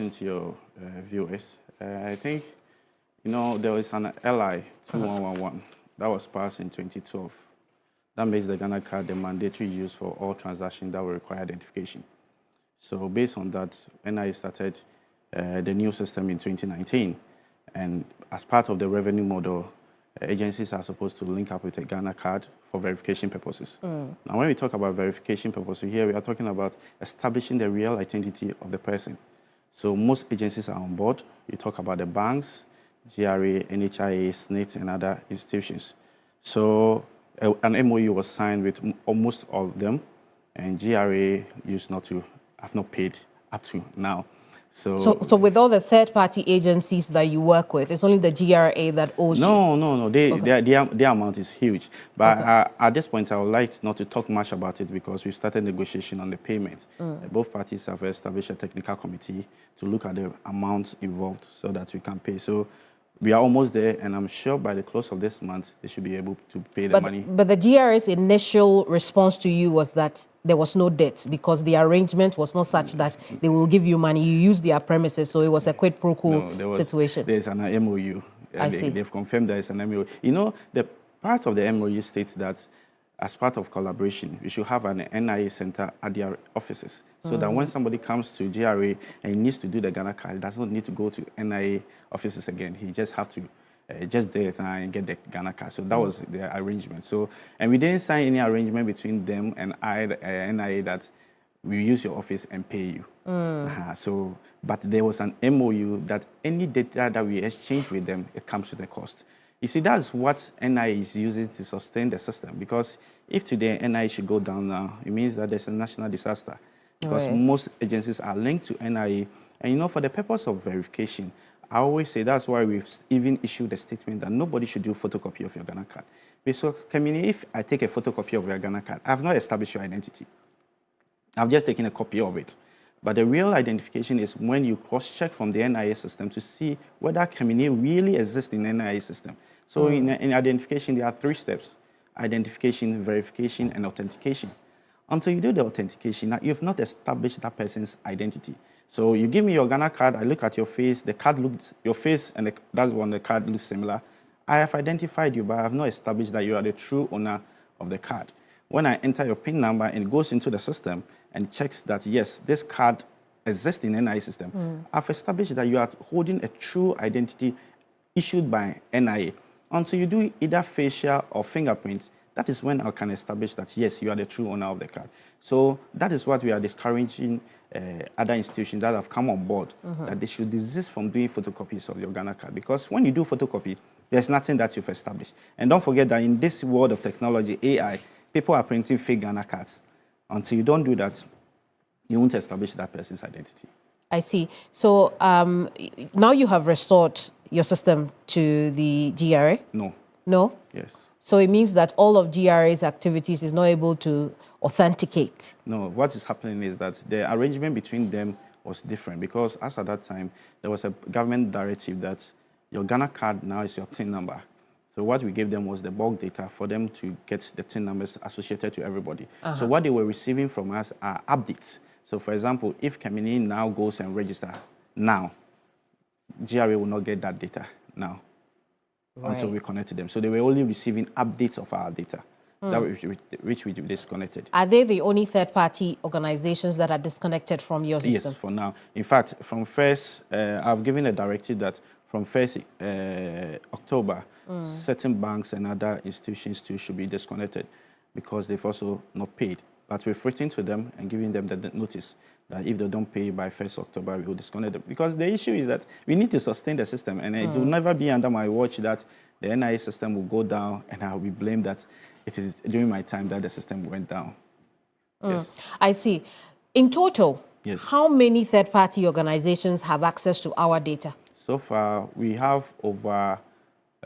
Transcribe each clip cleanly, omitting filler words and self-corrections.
question to your viewers. I think, there was an LI 2111 that was passed in 2012. That makes the Ghana card the mandatory use for all transactions that will require identification. So based on that, NIA started the new system in 2019. And as part of the revenue model, agencies are supposed to link up with a Ghana card for verification purposes. Now, when we talk about verification purposes, here we are talking about establishing the real identity of the person. So most agencies are on board. You talk about the banks, GRA, NHIA, SNIT, and other institutions. So an MOU was signed with almost all of them, and GRA have not paid up to now. So with all the third-party agencies that you work with, it's only the GRA that owes you? No. Their amount is huge. But at this point, I would like not to talk much about it because we started negotiation on the payment. Both parties have established a technical committee to look at the amounts involved so that we can pay. So we are almost there, and I'm sure by the close of this month, they should be able to pay the money. But the GRA's initial response to you was that there was no debt because the arrangement was not such that they will give you money. You use their premises, so it was a quid pro quo situation. There's an MOU. I see. They've confirmed there is an MOU. The part of the MOU states that as part of collaboration, we should have an NIA center at their offices so that when somebody comes to GRA and needs to do the Ghana card, he doesn't need to go to NIA offices again. He just have to just there and get the Ghana card. So that was the arrangement. So, and we didn't sign any arrangement between them and NIA that we use your office and pay you. But there was an MOU that any data that we exchange with them, it comes with a cost. You see, that's what NIA is using to sustain the system. Because if today NIA should go down now, it means that there's a national disaster. Because most agencies are linked to NIA. And for the purpose of verification, I always say that's why we've even issued a statement that nobody should do photocopy of your Ghana card. So, if I take a photocopy of your Ghana card, I have not established your identity. I've just taken a copy of it. But the real identification is when you cross-check from the NIA system to see whether Kamini really exists in the NIA system. So in identification, there are 3 steps: identification, verification, and authentication. Until you do the authentication, now you've not established that person's identity. So you give me your Ghana card, I look at your face, the card looks, your face and that's when the card looks similar. I have identified you, but I have not established that you are the true owner of the card. When I enter your PIN number and it goes into the system and checks that, yes, this card exists in the NIA system, I've established that you are holding a true identity issued by NIA. Until you do either facial or fingerprints, that is when I can establish that, yes, you are the true owner of the card. So that is what we are discouraging other institutions that have come on board, that they should desist from doing photocopies of your Ghana card. Because when you do photocopy, there's nothing that you've established. And don't forget that in this world of technology, AI, people are printing fake Ghana cards. Until you don't do that, you won't establish that person's identity. I see. So now you have restored your system to the GRA? No. No? Yes. So it means that all of GRA's activities is not able to authenticate? No. What is happening is that the arrangement between them was different because as at that time, there was a government directive that your Ghana card now is your TIN number. So what we gave them was the bulk data for them to get the TIN numbers associated to everybody. So what they were receiving from us are updates. So for example, if Kamini now goes and register now, GRA will not get that data now until we connect to them. So they were only receiving updates of our data, which we disconnected. Are they the only third-party organizations that are disconnected from your system? Yes, for now. In fact, from first, I've given a directive that from 1st October, certain banks and other institutions too should be disconnected because they've also not paid. But we've written to them and giving them the notice that if they don't pay by 1st October, we will disconnect them. Because the issue is that we need to sustain the system, and it will never be under my watch that the NIA system will go down, and I will be blamed that it is during my time that the system went down. Yes. I see. In total, how many third-party organizations have access to our data? So far, we have over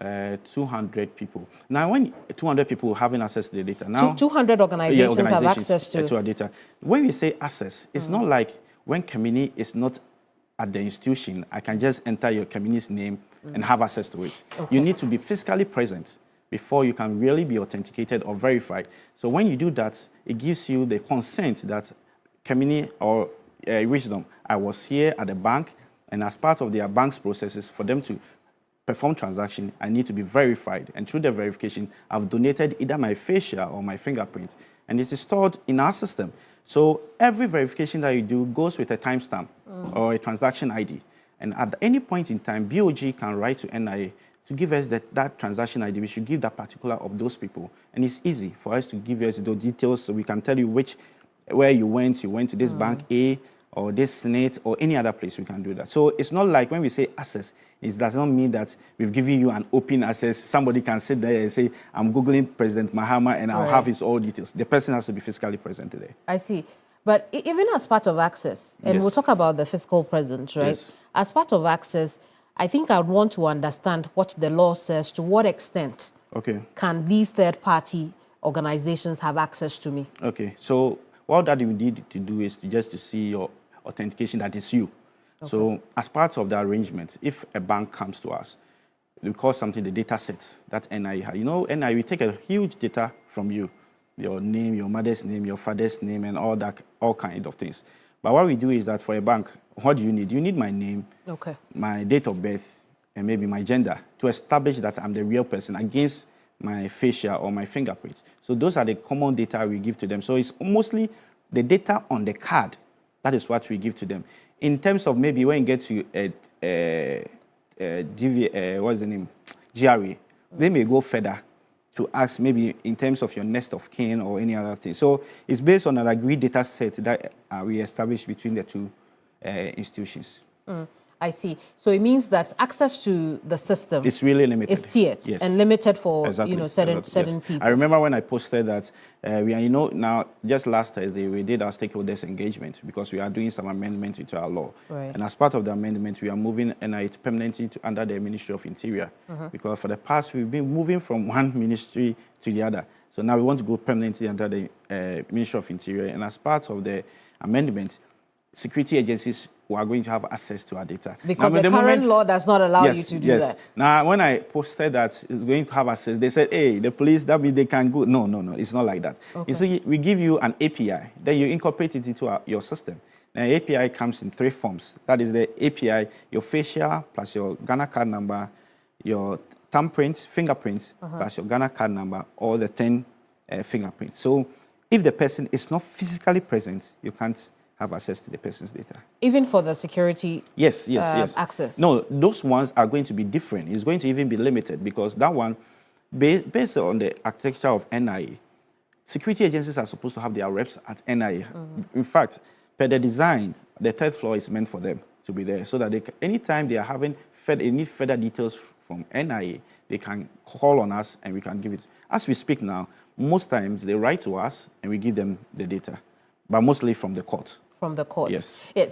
200 people. Now, when 200 people having access to the data, now 200 organizations have access to our data. When we say access, it's not like when Kamini is not at the institution, I can just enter your Kamini's name and have access to it. You need to be physically present before you can really be authenticated or verified. So when you do that, it gives you the consent that Kamini or Wisdom, I was here at the bank, And as part of their bank's processes, for them to perform transaction, I need to be verified. And through the verification, I've donated either my facial or my fingerprint. And it is stored in our system. So every verification that you do goes with a timestamp or a transaction ID. And at any point in time, BOG can write to NIA to give us that transaction ID. We should give that particular of those people. And it's easy for us to give us those details so we can tell you where you went to this bank A or this Senate or any other place. We can do that. So it's not like when we say access, it does not mean that we've given you an open access. Somebody can sit there and say, I'm Googling President Mahama and I'll have his all details. The person has to be physically present there. I see. But even as part of access, and we'll talk about the physical presence, right? Yes. As part of access, I think I would want to understand what the law says, to what extent can these third-party organizations have access to me? Okay, so what that you need to do is just to see your authentication that is you. So as part of the arrangement, if a bank comes to us, we call something the data set that NIA has. You know, NIA, we take a huge data from you, your name, your mother's name, your father's name, and all kind of things. But what we do is that for a bank, what do you need? You need my name, my date of birth, and maybe my gender to establish that I'm the real person against my facial or my fingerprint. So those are the common data we give to them. So it's mostly the data on the card. That is what we give to them. In terms of maybe when you get to what's the name? GRA, they may go further to ask maybe in terms of your next of kin or any other thing. So it's based on an agreed data set that we established between the two institutions. I see. So it means that access to the system it's really limited. It's tiered and limited for certain people. I remember when I posted that now just last Thursday we did our stakeholders engagement because we are doing some amendments into our law. And as part of the amendment, we are moving NIA permanently under the Ministry of Interior because for the past we've been moving from one ministry to the other. So now we want to go permanently under the Ministry of Interior. And as part of the amendment, security agencies who are going to have access to our data. Because the current law does not allow you to do that. Now, when I posted that it's going to have access, they said, hey, the police, that means they can go. No, it's not like that. You see, we give you an API, then you incorporate it into your system. Now, API comes in 3 forms. That is the API, your facial plus your Ghana card number, your thumbprint, fingerprint, plus your Ghana card number, or the 10 fingerprints. So if the person is not physically present, you can't have access to the person's data. Even for the security access? No, those ones are going to be different. It's going to even be limited because that one, based on the architecture of NIA, security agencies are supposed to have their reps at NIA. In fact, per the design, the 3rd floor is meant for them to be there so that anytime they are having any further details from NIA, they can call on us and we can give it. As we speak now, most times they write to us and we give them the data, but mostly from the court. From the courts. Yes.